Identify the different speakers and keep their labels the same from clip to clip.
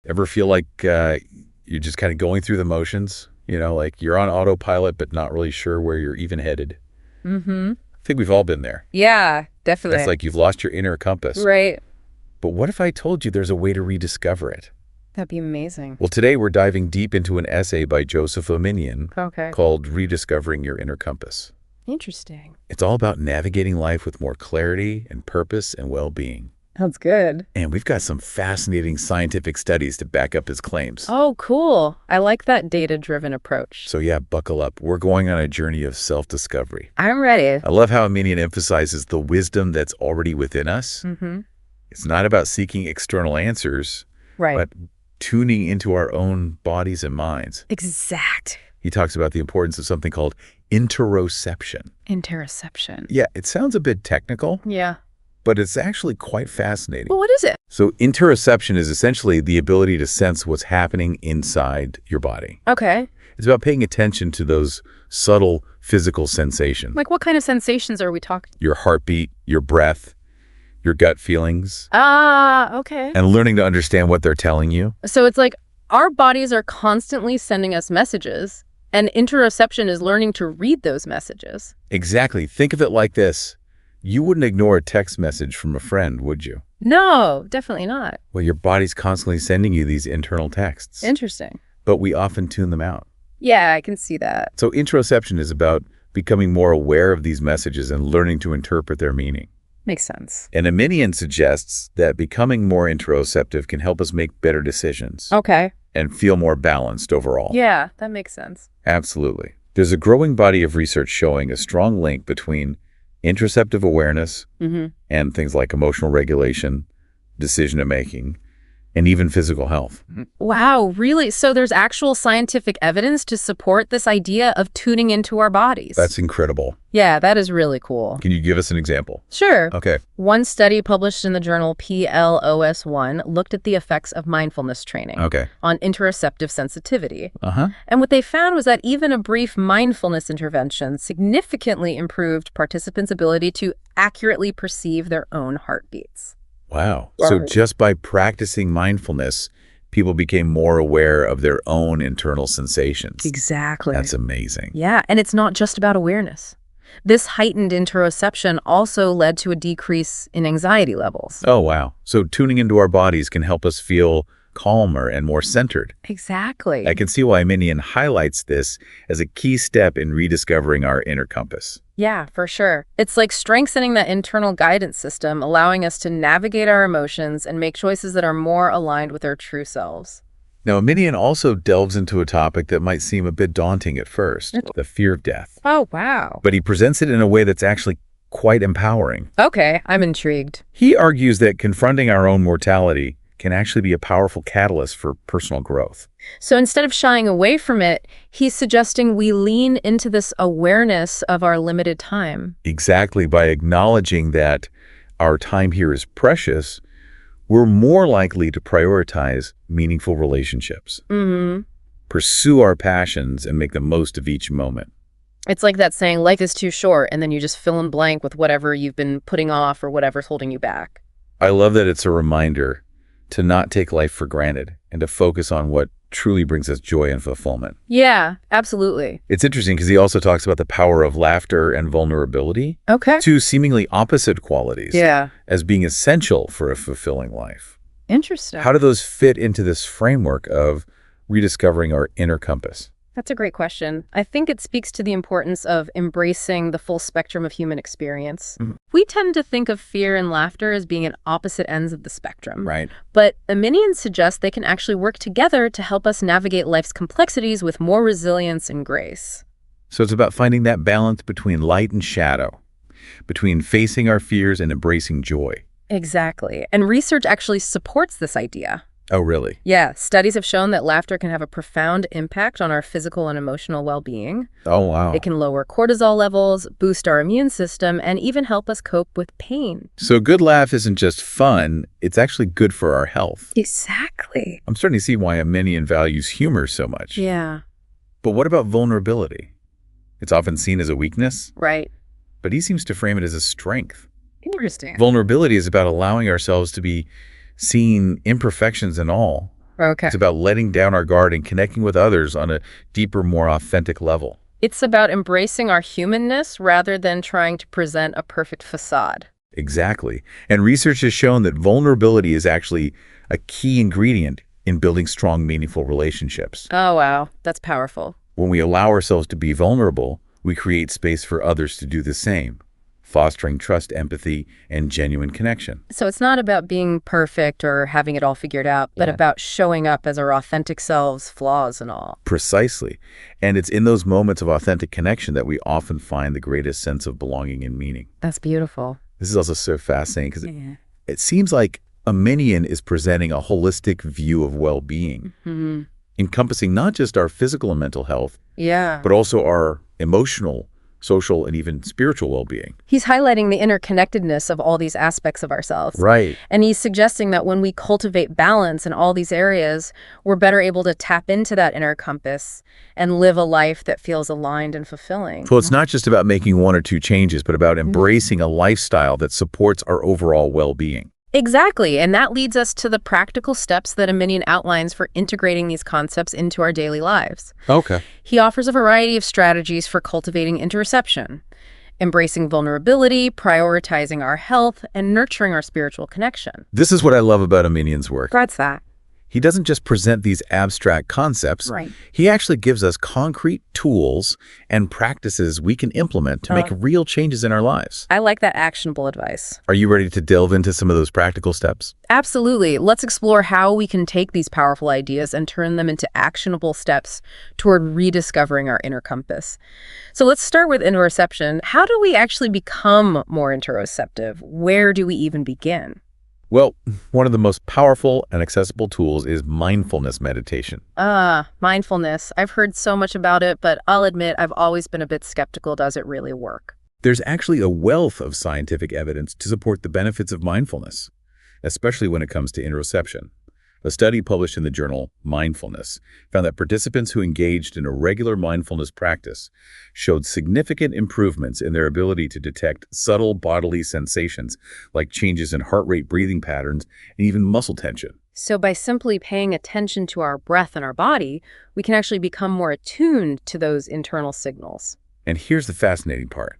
Speaker 1: Ever feel like you're just kind of going through the motions? Like you're on autopilot, but not really sure where you're even headed.
Speaker 2: Mm-hmm.
Speaker 1: I think we've all been there.
Speaker 2: Yeah, definitely.
Speaker 1: It's like you've lost your inner compass.
Speaker 2: Right.
Speaker 1: But what if I told you there's a way to rediscover it?
Speaker 2: That'd be amazing.
Speaker 1: Well, today we're diving deep into an essay by Joseph Aminian called Rediscovering Your Inner Compass.
Speaker 2: Interesting.
Speaker 1: It's all about navigating life with more clarity and purpose and well-being.
Speaker 2: That's good.
Speaker 1: And we've got some fascinating scientific studies to back up his claims.
Speaker 2: Oh, cool. I like that data-driven approach.
Speaker 1: So yeah, buckle up. We're going on a journey of self-discovery.
Speaker 2: I'm ready.
Speaker 1: I love how Aminian emphasizes the wisdom that's already within us.
Speaker 2: Mm-hmm.
Speaker 1: It's not about seeking external answers,
Speaker 2: Right.
Speaker 1: but tuning into our own bodies and minds.
Speaker 2: Exact.
Speaker 1: He talks about the importance of something called interoception.
Speaker 2: Interoception.
Speaker 1: Yeah, it sounds a bit technical,
Speaker 2: Yeah.
Speaker 1: but it's actually quite fascinating.
Speaker 2: Well, what is it?
Speaker 1: So interoception is essentially the ability to sense what's happening inside your body.
Speaker 2: Okay.
Speaker 1: It's about paying attention to those subtle physical sensations.
Speaker 2: Like what kind of sensations are we talking?
Speaker 1: Your heartbeat, your breath, your gut feelings,
Speaker 2: Ah, okay.
Speaker 1: and learning to understand what they're telling you.
Speaker 2: So it's like our bodies are constantly sending us messages, and interoception is learning to read those messages.
Speaker 1: Exactly. Think of it like this. You wouldn't ignore a text message from a friend, would you?
Speaker 2: No, definitely not.
Speaker 1: Well, your body's constantly sending you these internal texts,
Speaker 2: Interesting.
Speaker 1: but we often tune them out.
Speaker 2: Yeah, I can see that.
Speaker 1: So interoception is about becoming more aware of these messages and learning to interpret their meaning.
Speaker 2: Makes sense.
Speaker 1: And Aminian suggests that becoming more interoceptive can help us make better decisions
Speaker 2: Okay.
Speaker 1: and feel more balanced overall.
Speaker 2: Yeah, that makes sense.
Speaker 1: Absolutely. There's a growing body of research showing a strong link between interoceptive awareness and things like emotional regulation, decision-making, and even physical health.
Speaker 2: Wow, really? So there's actual scientific evidence to support this idea of tuning into our bodies.
Speaker 1: That's incredible.
Speaker 2: Yeah, that is really cool.
Speaker 1: Can you give us an example?
Speaker 2: Sure.
Speaker 1: Okay.
Speaker 2: One study published in the journal PLOS1 looked at the effects of mindfulness training on interoceptive sensitivity. And what they found was that even a brief mindfulness intervention significantly improved participants' ability to accurately perceive their own heartbeats.
Speaker 1: Wow. So just by practicing mindfulness, people became more aware of their own internal sensations.
Speaker 2: Exactly.
Speaker 1: That's amazing.
Speaker 2: Yeah, and it's not just about awareness. This heightened interoception also led to a decrease in anxiety levels.
Speaker 1: Oh, wow. So tuning into our bodies can help us feel calmer and more centered.
Speaker 2: Exactly.
Speaker 1: I can see why Aminian highlights this as a key step in rediscovering our inner compass.
Speaker 2: Yeah, for sure. It's like strengthening that internal guidance system, allowing us to navigate our emotions and make choices that are more aligned with our true selves.
Speaker 1: Now, Aminian also delves into a topic that might seem a bit daunting at first, the fear of death.
Speaker 2: Oh, wow.
Speaker 1: But he presents it in a way that's actually quite empowering.
Speaker 2: Okay, I'm intrigued.
Speaker 1: He argues that confronting our own mortality can actually be a powerful catalyst for personal growth.
Speaker 2: So instead of shying away from it, he's suggesting we lean into this awareness of our limited time.
Speaker 1: Exactly. By acknowledging that our time here is precious, we're more likely to prioritize meaningful relationships, pursue our passions, and make the most of each moment.
Speaker 2: It's like that saying, life is too short, and then you just fill in blank with whatever you've been putting off or whatever's holding you back.
Speaker 1: I love that it's a reminder to not take life for granted and to focus on what truly brings us joy and fulfillment.
Speaker 2: Yeah, absolutely.
Speaker 1: It's interesting because he also talks about the power of laughter and vulnerability, two seemingly opposite qualities, as being essential for a fulfilling life.
Speaker 2: Interesting.
Speaker 1: How do those fit into this framework of rediscovering our inner compass?
Speaker 2: That's a great question. I think it speaks to the importance of embracing the full spectrum of human experience. We tend to think of fear and laughter as being at opposite ends of the spectrum.
Speaker 1: Right.
Speaker 2: But Aminian suggests they can actually work together to help us navigate life's complexities with more resilience and grace.
Speaker 1: So it's about finding that balance between light and shadow, between facing our fears and embracing joy.
Speaker 2: Exactly. And research actually supports this idea.
Speaker 1: Oh, really?
Speaker 2: Yeah, studies have shown that laughter can have a profound impact on our physical and emotional well-being.
Speaker 1: Oh, wow.
Speaker 2: It can lower cortisol levels, boost our immune system, and even help us cope with pain.
Speaker 1: So a good laugh isn't just fun, it's actually good for our health.
Speaker 2: Exactly.
Speaker 1: I'm starting to see why Aminian values humor so much.
Speaker 2: Yeah.
Speaker 1: But what about vulnerability? It's often seen as a weakness.
Speaker 2: Right.
Speaker 1: But he seems to frame it as a strength.
Speaker 2: Interesting.
Speaker 1: Vulnerability is about allowing ourselves to be seen, imperfections and all,
Speaker 2: Okay.
Speaker 1: It's about letting down our guard and connecting with others on a deeper, more authentic level.
Speaker 2: It's about embracing our humanness rather than trying to present a perfect facade.
Speaker 1: Exactly. And research has shown that vulnerability is actually a key ingredient in building strong, meaningful relationships.
Speaker 2: Oh, wow. That's powerful.
Speaker 1: When we allow ourselves to be vulnerable, we create space for others to do the same, fostering trust, empathy, and genuine connection.
Speaker 2: So it's not about being perfect or having it all figured out, but about showing up as our authentic selves, flaws and all.
Speaker 1: Precisely. And it's in those moments of authentic connection that we often find the greatest sense of belonging and meaning.
Speaker 2: That's beautiful.
Speaker 1: This is also so fascinating because it seems like Aminian is presenting a holistic view of well-being, encompassing not just our physical and mental health, but also our emotional, social, and even spiritual well-being.
Speaker 2: He's highlighting the interconnectedness of all these aspects of ourselves.
Speaker 1: Right.
Speaker 2: And he's suggesting that when we cultivate balance in all these areas, we're better able to tap into that inner compass and live a life that feels aligned and fulfilling.
Speaker 1: So it's not just about making one or two changes, but about embracing a lifestyle that supports our overall well-being.
Speaker 2: Exactly. And that leads us to the practical steps that Aminian outlines for integrating these concepts into our daily lives.
Speaker 1: Okay.
Speaker 2: He offers a variety of strategies for cultivating interoception, embracing vulnerability, prioritizing our health, and nurturing our spiritual connection.
Speaker 1: This is what I love about Aminian's work.
Speaker 2: What's that?
Speaker 1: He doesn't just present these abstract concepts.
Speaker 2: Right.
Speaker 1: He actually gives us concrete tools and practices we can implement to make real changes in our lives.
Speaker 2: I like that actionable advice.
Speaker 1: Are you ready to delve into some of those practical steps?
Speaker 2: Absolutely. Let's explore how we can take these powerful ideas and turn them into actionable steps toward rediscovering our inner compass. So let's start with interoception. How do we actually become more interoceptive? Where do we even begin?
Speaker 1: Well, one of the most powerful and accessible tools is mindfulness meditation.
Speaker 2: Mindfulness. I've heard so much about it, but I'll admit I've always been a bit skeptical. Does it really work?
Speaker 1: There's actually a wealth of scientific evidence to support the benefits of mindfulness, especially when it comes to interoception. A study published in the journal Mindfulness found that participants who engaged in a regular mindfulness practice showed significant improvements in their ability to detect subtle bodily sensations like changes in heart rate, breathing patterns, and even muscle tension.
Speaker 2: So by simply paying attention to our breath and our body, we can actually become more attuned to those internal signals.
Speaker 1: And here's the fascinating part.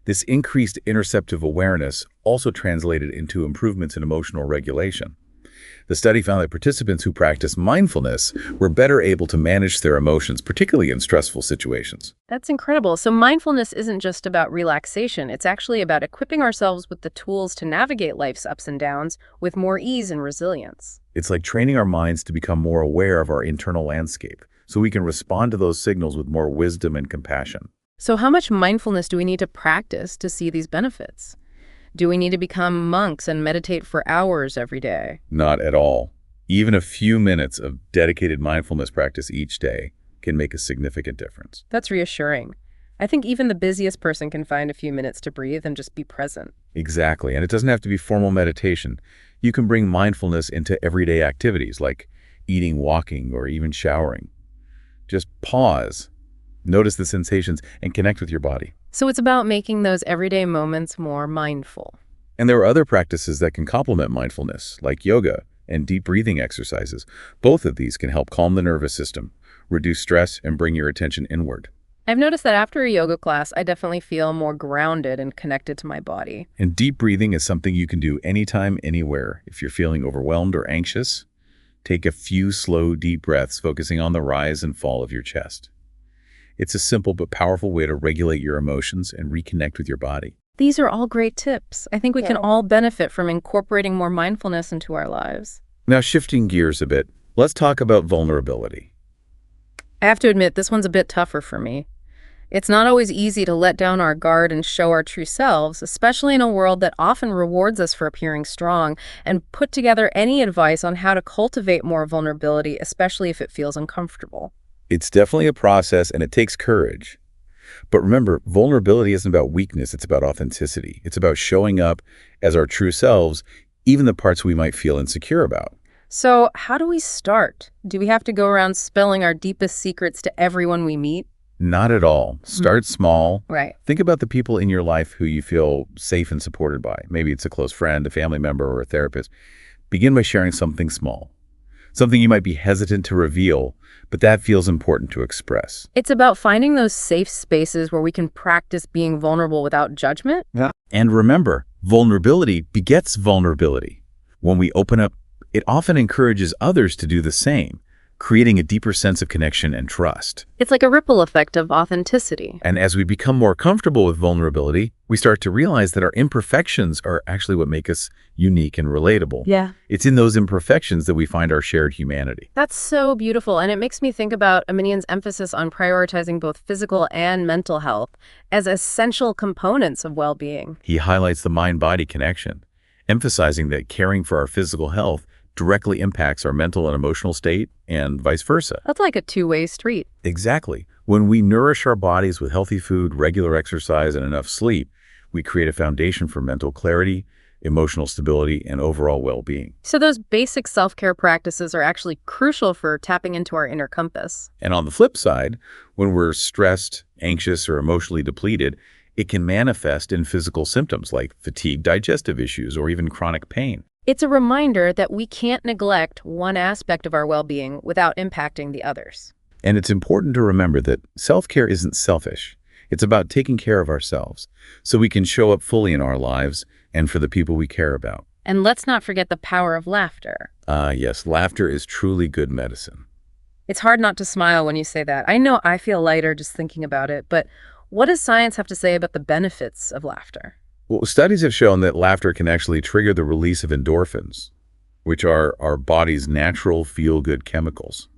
Speaker 1: This increased interoceptive awareness also translated into improvements in emotional regulation. The study found that participants who practiced mindfulness were better able to manage their emotions, particularly in stressful situations.
Speaker 2: That's incredible. So mindfulness isn't just about relaxation. It's actually about equipping ourselves with the tools to navigate life's ups and downs with more ease and resilience.
Speaker 1: It's like training our minds to become more aware of our internal landscape, so we can respond to those signals with more wisdom and compassion.
Speaker 2: So how much mindfulness do we need to practice to see these benefits? Do we need to become monks and meditate for hours every day?
Speaker 1: Not at all. Even a few minutes of dedicated mindfulness practice each day can make a significant difference.
Speaker 2: That's reassuring. I think even the busiest person can find a few minutes to breathe and just be present.
Speaker 1: Exactly. And it doesn't have to be formal meditation. You can bring mindfulness into everyday activities like eating, walking, or even showering. Just pause, notice the sensations, and connect with your body.
Speaker 2: So it's about making those everyday moments more mindful.
Speaker 1: And there are other practices that can complement mindfulness, like yoga and deep breathing exercises. Both of these can help calm the nervous system, reduce stress, and bring your attention inward.
Speaker 2: I've noticed that after a yoga class, I definitely feel more grounded and connected to my body.
Speaker 1: And deep breathing is something you can do anytime, anywhere. If you're feeling overwhelmed or anxious, take a few slow, deep breaths, focusing on the rise and fall of your chest. It's a simple but powerful way to regulate your emotions and reconnect with your body.
Speaker 2: These are all great tips. I think we can all benefit from incorporating more mindfulness into our lives.
Speaker 1: Now, shifting gears a bit, let's talk about vulnerability.
Speaker 2: I have to admit, this one's a bit tougher for me. It's not always easy to let down our guard and show our true selves, especially in a world that often rewards us for appearing strong, and put together any advice on how to cultivate more vulnerability, especially if it feels uncomfortable.
Speaker 1: It's definitely a process, and it takes courage. But remember, vulnerability isn't about weakness, it's about authenticity. It's about showing up as our true selves, even the parts we might feel insecure about.
Speaker 2: So how do we start? Do we have to go around spilling our deepest secrets to everyone we meet?
Speaker 1: Not at all. Start small.
Speaker 2: Right.
Speaker 1: Think about the people in your life who you feel safe and supported by. Maybe it's a close friend, a family member, or a therapist. Begin by sharing something small. something you might be hesitant to reveal, but that feels important to express.
Speaker 2: It's about finding those safe spaces where we can practice being vulnerable without judgment.
Speaker 1: Yeah. And remember, vulnerability begets vulnerability. When we open up, it often encourages others to do the same, creating a deeper sense of connection and trust.
Speaker 2: It's like a ripple effect of authenticity.
Speaker 1: And as we become more comfortable with vulnerability, we start to realize that our imperfections are actually what make us unique and relatable.
Speaker 2: Yeah.
Speaker 1: It's in those imperfections that we find our shared humanity.
Speaker 2: That's so beautiful. And it makes me think about Aminian's emphasis on prioritizing both physical and mental health as essential components of well-being.
Speaker 1: He highlights the mind-body connection, emphasizing that caring for our physical health directly impacts our mental and emotional state, and vice versa.
Speaker 2: That's like a two-way street.
Speaker 1: Exactly. When we nourish our bodies with healthy food, regular exercise, and enough sleep, we create a foundation for mental clarity, emotional stability, and overall well-being.
Speaker 2: So those basic self-care practices are actually crucial for tapping into our inner compass.
Speaker 1: And on the flip side, when we're stressed, anxious, or emotionally depleted, it can manifest in physical symptoms like fatigue, digestive issues, or even chronic pain.
Speaker 2: It's a reminder that we can't neglect one aspect of our well-being without impacting the others.
Speaker 1: And it's important to remember that self-care isn't selfish. It's about taking care of ourselves so we can show up fully in our lives and for the people we care about.
Speaker 2: And let's not forget the power of laughter.
Speaker 1: Yes, laughter is truly good medicine.
Speaker 2: It's hard not to smile when you say that. I know I feel lighter just thinking about it, but what does science have to say about the benefits of laughter?
Speaker 1: Well, studies have shown that laughter can actually trigger the release of endorphins, which are our body's natural feel-good chemicals.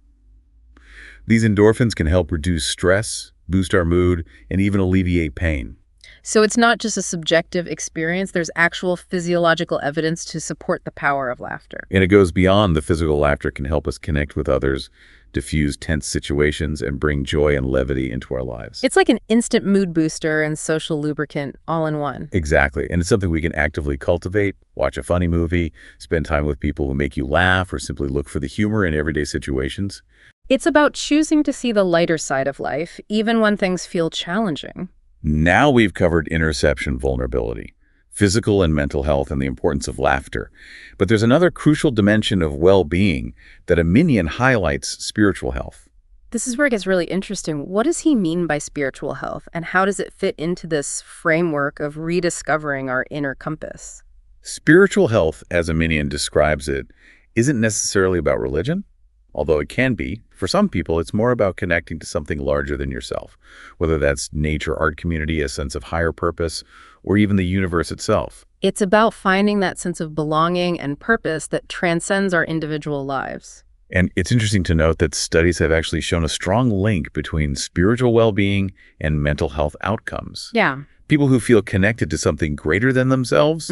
Speaker 1: These endorphins can help reduce stress, boost our mood, and even alleviate pain.
Speaker 2: So it's not just a subjective experience, there's actual physiological evidence to support the power of laughter.
Speaker 1: And it goes beyond the physical. Laughter can help us connect with others, diffuse tense situations, and bring joy and levity into our lives.
Speaker 2: It's like an instant mood booster and social lubricant all in one.
Speaker 1: Exactly. And it's something we can actively cultivate, watch a funny movie, spend time with people who make you laugh, or simply look for the humor in everyday situations.
Speaker 2: It's about choosing to see the lighter side of life, even when things feel challenging.
Speaker 1: Now we've covered interoception vulnerability, physical and mental health, and the importance of laughter. But there's another crucial dimension of well-being that Aminian highlights: spiritual health.
Speaker 2: This is where it gets really interesting. What does he mean by spiritual health, and how does it fit into this framework of rediscovering our inner compass?
Speaker 1: Spiritual health, as Aminian describes it, isn't necessarily about religion, although it can be. For some people, it's more about connecting to something larger than yourself, whether that's nature, art community, a sense of higher purpose, or even the universe itself.
Speaker 2: It's about finding that sense of belonging and purpose that transcends our individual lives.
Speaker 1: And it's interesting to note that studies have actually shown a strong link between spiritual well-being and mental health outcomes.
Speaker 2: Yeah.
Speaker 1: People who feel connected to something greater than themselves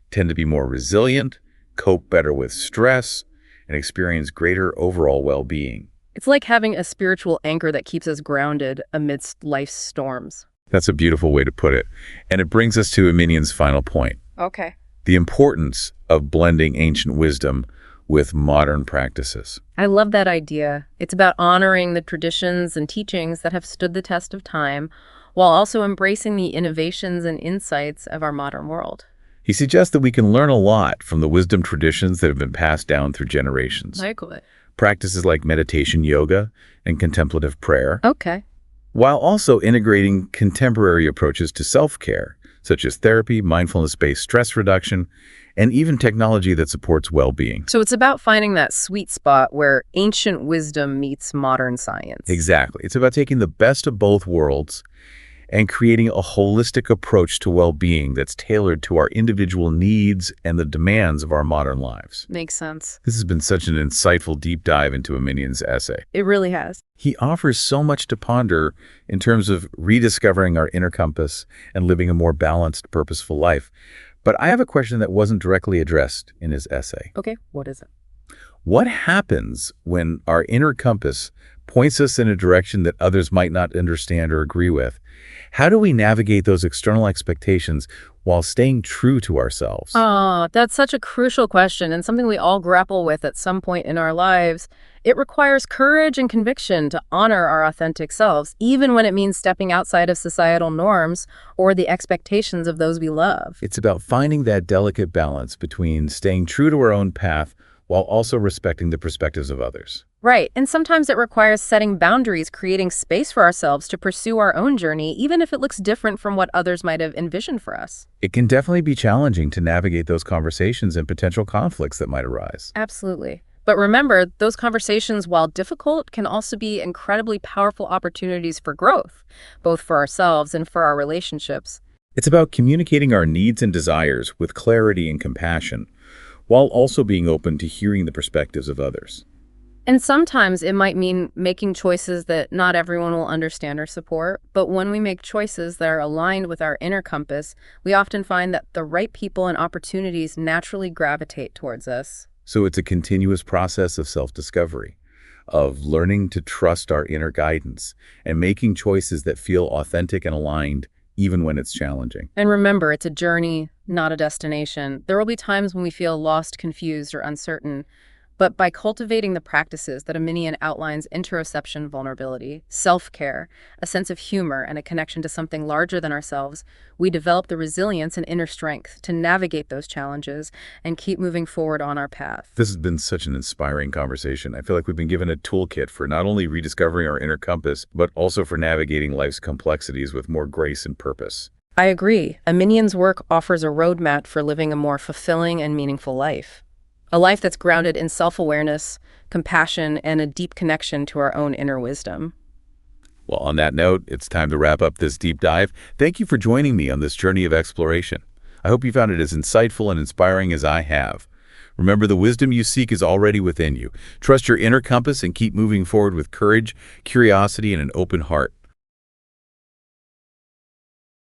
Speaker 1: tend to be more resilient, cope better with stress, and experience greater overall well-being.
Speaker 2: It's like having a spiritual anchor that keeps us grounded amidst life's storms.
Speaker 1: That's a beautiful way to put it. And it brings us to Aminian's final point.
Speaker 2: Okay.
Speaker 1: The importance of blending ancient wisdom with modern practices.
Speaker 2: I love that idea. It's about honoring the traditions and teachings that have stood the test of time, while also embracing the innovations and insights of our modern world.
Speaker 1: He suggests that we can learn a lot from the wisdom traditions that have been passed down through generations.
Speaker 2: Like what?
Speaker 1: Practices like meditation, yoga, and contemplative prayer.
Speaker 2: Okay.
Speaker 1: While also integrating contemporary approaches to self-care, such as therapy, mindfulness-based stress reduction, and even technology that supports well-being.
Speaker 2: So it's about finding that sweet spot where ancient wisdom meets modern science.
Speaker 1: Exactly. It's about taking the best of both worlds and creating a holistic approach to well-being that's tailored to our individual needs and the demands of our modern lives.
Speaker 2: Makes sense.
Speaker 1: This has been such an insightful deep dive into Aminian's essay.
Speaker 2: It really has.
Speaker 1: He offers so much to ponder in terms of rediscovering our inner compass and living a more balanced, purposeful life. But I have a question that wasn't directly addressed in his essay.
Speaker 2: Okay, what is it?
Speaker 1: What happens when our inner compass points us in a direction that others might not understand or agree with? How do we navigate those external expectations while staying true to ourselves?
Speaker 2: Oh, that's such a crucial question and something we all grapple with at some point in our lives. It requires courage and conviction to honor our authentic selves, even when it means stepping outside of societal norms or the expectations of those we love.
Speaker 1: It's about finding that delicate balance between staying true to our own path while also respecting the perspectives of others.
Speaker 2: Right, and sometimes it requires setting boundaries, creating space for ourselves to pursue our own journey, even if it looks different from what others might have envisioned for us.
Speaker 1: It can definitely be challenging to navigate those conversations and potential conflicts that might arise.
Speaker 2: Absolutely. But remember, those conversations, while difficult, can also be incredibly powerful opportunities for growth, both for ourselves and for our relationships.
Speaker 1: It's about communicating our needs and desires with clarity and compassion, while also being open to hearing the perspectives of others.
Speaker 2: And sometimes it might mean making choices that not everyone will understand or support, but when we make choices that are aligned with our inner compass, we often find that the right people and opportunities naturally gravitate towards us.
Speaker 1: So it's a continuous process of self-discovery, of learning to trust our inner guidance and making choices that feel authentic and aligned, even when it's challenging.
Speaker 2: And remember, it's a journey, not a destination. There will be times when we feel lost, confused, or uncertain. But by cultivating the practices that Aminian outlines, interoception, vulnerability, self-care, a sense of humor, and a connection to something larger than ourselves, we develop the resilience and inner strength to navigate those challenges and keep moving forward on our path.
Speaker 1: This has been such an inspiring conversation. I feel like we've been given a toolkit for not only rediscovering our inner compass, but also for navigating life's complexities with more grace and purpose.
Speaker 2: I agree. Aminian's work offers a roadmap for living a more fulfilling and meaningful life. A life that's grounded in self-awareness, compassion, and a deep connection to our own inner wisdom.
Speaker 1: Well, on that note, it's time to wrap up this deep dive. Thank you for joining me on this journey of exploration. I hope you found it as insightful and inspiring as I have. Remember, the wisdom you seek is already within you. Trust your inner compass and keep moving forward with courage, curiosity, and an open heart.